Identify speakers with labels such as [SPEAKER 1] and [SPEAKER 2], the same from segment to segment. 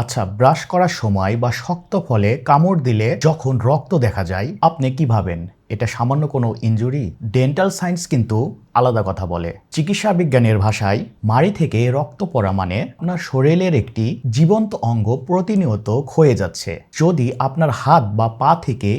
[SPEAKER 1] আচ্ছা, ব্রাশ করার সময় বা শক্ত ফলে কামড় দিলে যখন রক্ত দেখা যায়, আপনি কি ভাবেন? এটা সামান্য কোনো ইনজুরি? ডেন্টাল সায়েন্স কিন্তু আলাদা কথা বলে। চিকিৎসা বিজ্ঞানের ভাষায় মাড়ি থেকে রক্ত পড়া মানে আপনার শরীরের একটি জীবন্ত অঙ্গ প্রতিনিয়ত ক্ষয়ে যাচ্ছে। যদি আপনার হাত বা পা থেকে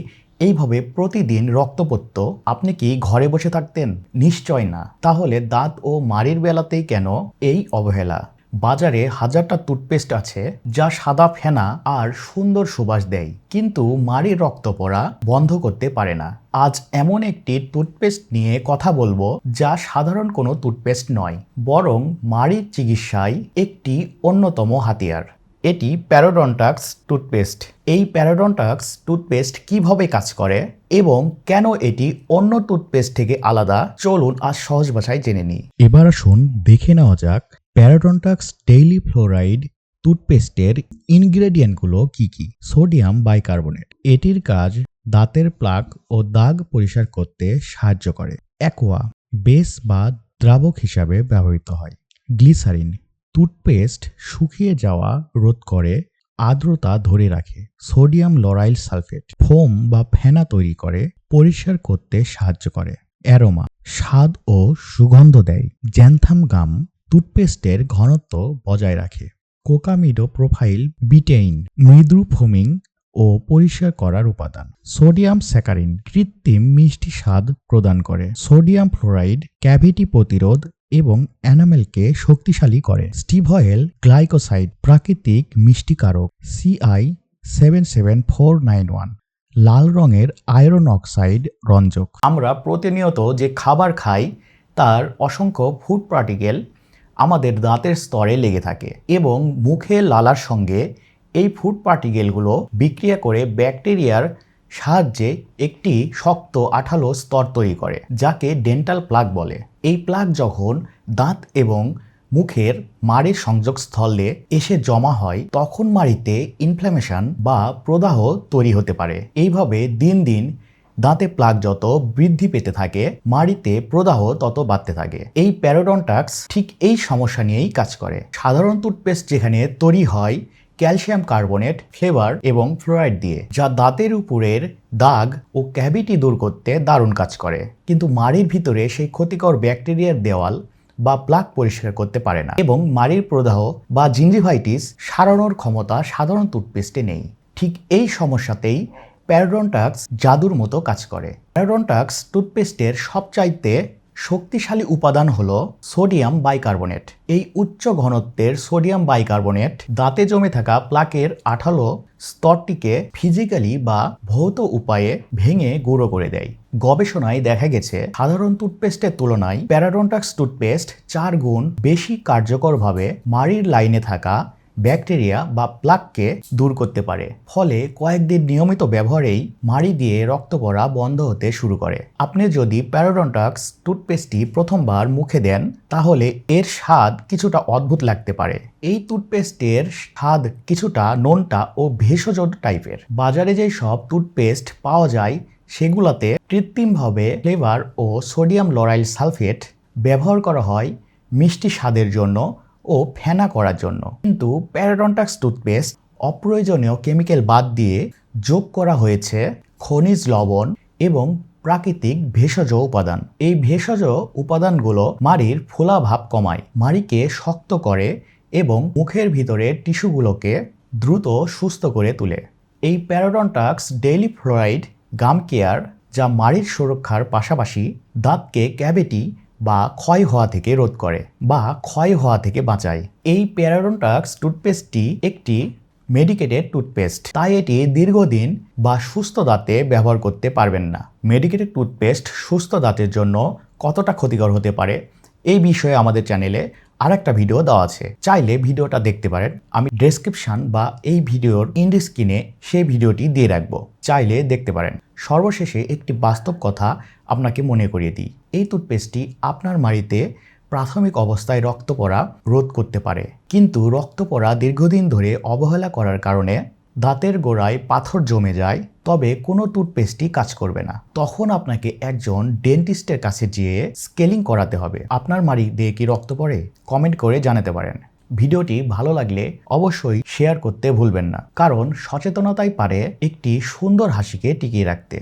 [SPEAKER 1] এইভাবে প্রতিদিন রক্ত পড়তো, আপনি কি ঘরে বসে থাকতেন? নিশ্চয় না। তাহলে দাঁত ও মাড়ির বেলাতেই কেন এই অবহেলা? বাজারে হাজারটা টুথপেস্ট আছে যা সাদা ফেনা আর সুন্দর সুবাস দেয়, কিন্তু মাড়ির রক্ত পড়া বন্ধ করতে পারে না। আজ এমন একটি টুথপেস্ট নিয়ে কথা বলবো যা সাধারণ কোনো টুথপেস্ট নয়, বরং মাড়ির চিকিৎসায় একটি অন্যতম হাতিয়ার। এটি প্যারোডন্টাক্স টুথপেস্ট। এই প্যারোডন্টাক্স টুথপেস্ট কিভাবে কাজ করে এবং কেন এটি অন্য টুথপেস্ট থেকে আলাদা, চলুন আজ সহজ ভাষায় জেনে নিই। এবার আসুন দেখে নেওয়া যাক প্যারোডন্টাক্স ডেইলি ফ্লোরাইড টুথপেস্টের ইনগ্রেডিয়েন্টগুলো কি কি। সোডিয়াম বাইকার্বনেট, এটির কাজ দাঁতের প্লাক ও দাগ পরিষ্কার করতে সাহায্য করে। অ্যাকোয়া, বেস বা দ্রাবক হিসাবে ব্যবহৃত হয়। গ্লিসারিন, টুথপেস্ট শুকিয়ে যাওয়া রোধ করে, আর্দ্রতা ধরে রাখে। সোডিয়াম লরাইল সালফেট, ফোম বা ফেনা তৈরি করে, পরিষ্কার করতে সাহায্য করে। অ্যারোমা, স্বাদ ও সুগন্ধ দেয়। জ্যানথাম গাম, টুথপেস্টের ঘনত্ব বজায় রাখে। কোকামিডো প্রোফাইল বিটেইন, মৃদু ফোমিং ও পরিষ্কার করার উপাদান। সোডিয়াম স্যাকারিন, কৃত্রিম মিষ্টি স্বাদ প্রদান করে। সোডিয়াম ফ্লোরাইড, ক্যাভিটি প্রতিরোধ এবং এনামেলকে শক্তিশালী করে। স্টিভয়েল গ্লাইকোসাইড, প্রাকৃতিক মিষ্টিকারক। CI 77491, লাল রঙের আয়রন অক্সাইড রঞ্জক। আমরা প্রতিনিয়ত যে খাবার খাই তার অসংখ্য ফুড পার্টিকেল আমাদের দাঁতের স্তরে লেগে থাকে এবং মুখে লালার সঙ্গে এই ফুড পার্টিকেলগুলো বিক্রিয়া করে ব্যাকটেরিয়ার সাহায্যে একটি শক্ত আঠালো স্তর তৈরি করে, যাকে ডেন্টাল প্লাক বলে। এই প্লাক যখন দাঁত এবং মুখের মাড়ির সংযোগস্থলে এসে জমা হয়, তখন মাড়িতে ইনফ্ল্যামেশন বা প্রদাহ তৈরি হতে পারে। এইভাবে দিন দিন দাঁতে প্লাক যত বৃদ্ধি পেতে থাকে, মাড়িতে প্রদাহ তত বাড়তে থাকে। এই প্যারোডন্টাক্স ঠিক এই সমস্যা নিয়েই কাজ করে। সাধারণ টুথপেস্ট যেখানে তৈরি হয় ক্যালসিয়াম কার্বনেট, ফ্লেভার এবং ফ্লোরাইড দিয়ে, যা দাঁতের উপরের দাগ ও ক্যাভিটি দূর করতে দারুণ কাজ করে, কিন্তু মাড়ির ভিতরে সেই ক্ষতিকর ব্যাকটেরিয়ার দেওয়াল বা প্লাক পরিষ্কার করতে পারে না এবং মাড়ির প্রদাহ বা জিঞ্জিভাইটিস সারানোর ক্ষমতা সাধারণ টুথপেস্টে নেই। ঠিক এই সমস্যাতেই প্যারোডন্টাক্স জাদুর মতো কাজ করে। প্যারোডন্টাক্স টুথপেস্টের সবচাইতে শক্তিশালী উপাদান হলো সোডিয়াম বাইকার্বনেট। এই উচ্চ ঘনত্বের সোডিয়াম বাইকার্বনেট দাঁতে জমে থাকা প্লাকের আঠালো স্তরটিকে ফিজিক্যালি বা ভৌত উপায়ে ভেঙে গুঁড়ো করে দেয়। গবেষণায় দেখা গেছে সাধারণ টুথপেস্টের তুলনায় প্যারোডন্টাক্স টুথপেস্ট 4 গুণ বেশি কার্যকরভাবে মাড়ির লাইনে থাকা ব্যাকটেরিয়া বা প্লাককে দূর করতে পারে। ফলে কয়েকদিন নিয়মিত ব্যবহারেই মাড়ি দিয়ে রক্ত পড়া বন্ধ হতে শুরু করে। আপনি যদি প্যারোডন্টাক্স টুথপেস্টটি প্রথমবার মুখে দেন, তাহলে এর স্বাদ কিছুটা অদ্ভুত লাগতে পারে। এই টুথপেস্টের স্বাদ কিছুটা নোনতা ও ভেষজ টাইপের। বাজারে যেই সব টুথপেস্ট পাওয়া যায় সেগুলোতে কৃত্রিমভাবে ফ্লেভার ও সোডিয়াম লরাইল সালফেট ব্যবহার করা হয় মিষ্টি স্বাদের জন্য ও ফেনা করার জন্য, কিন্তু প্যারোডন্টাক্স টুথপেস্ট অপ্রয়োজনীয় কেমিক্যাল বাদ দিয়ে যোগ করা হয়েছে খনিজ লবণ এবং প্রাকৃতিক ভেষজ উপাদান। এই ভেষজ উপাদানগুলো মাড়ির ফোলাভাব কমায়, মাড়িকে শক্ত করে এবং মুখের ভিতরের টিস্যুগুলোকে দ্রুত সুস্থ করে তোলে। এই প্যারোডন্টাক্স ডেইলি ফ্লোরাইড গাম কেয়ার, যা মাড়ির সুরক্ষার পাশাপাশি দাঁতকে ক্যাভিটি বা ক্ষয় হওয়া থেকে রোধ করে বা ক্ষয় হওয়া থেকে বাঁচায়। এই প্যারোডন্টাক্স টুথপেস্টটি একটি মেডিকেটেড টুথপেস্ট, তাই এটি দীর্ঘদিন বা সুস্থ দাঁতে ব্যবহার করতে পারবেন না। মেডিকেটেড টুথপেস্ট সুস্থ দাঁতের জন্য কতটা ক্ষতিকর হতে পারে এই বিষয়ে আমাদের চ্যানেলে আরেকটা ভিডিও দেওয়া আছে, চাইলে ভিডিওটা দেখতে পারেন। আমি ডেসক্রিপশন বা এই ভিডিওর ইন্ড স্ক্রিনে সেই ভিডিওটি দিয়ে রাখবো, চাইলে দেখতে পারেন। সর্বশেষে একটি বাস্তব কথা আপনাকে মনে করিয়ে দিই। এই টুথপেস্টটি আপনার মাড়িতে প্রাথমিক অবস্থায় রক্ত পড়া রোধ করতে পারে, কিন্তু রক্ত পড়া দীর্ঘদিন ধরে অবহেলা করার কারণে দাঁতের গোড়ায় পাথর জমে যায়, তবে কোনো টুথপেস্টই কাজ করবে না। তখন আপনাকে একজন ডেন্টিস্টের কাছে গিয়ে স্কেলিং করাতে হবে। আপনার মাড়ি দিয়ে কি রক্ত পড়ে? কমেন্ট করে জানাতে পারেন। ভিডিওটি ভালো লাগলে অবশ্যই শেয়ার করতে ভুলবেন না, কারণ সচেতনতাই পারে একটি সুন্দর হাসিকে টিকিয়ে রাখতে।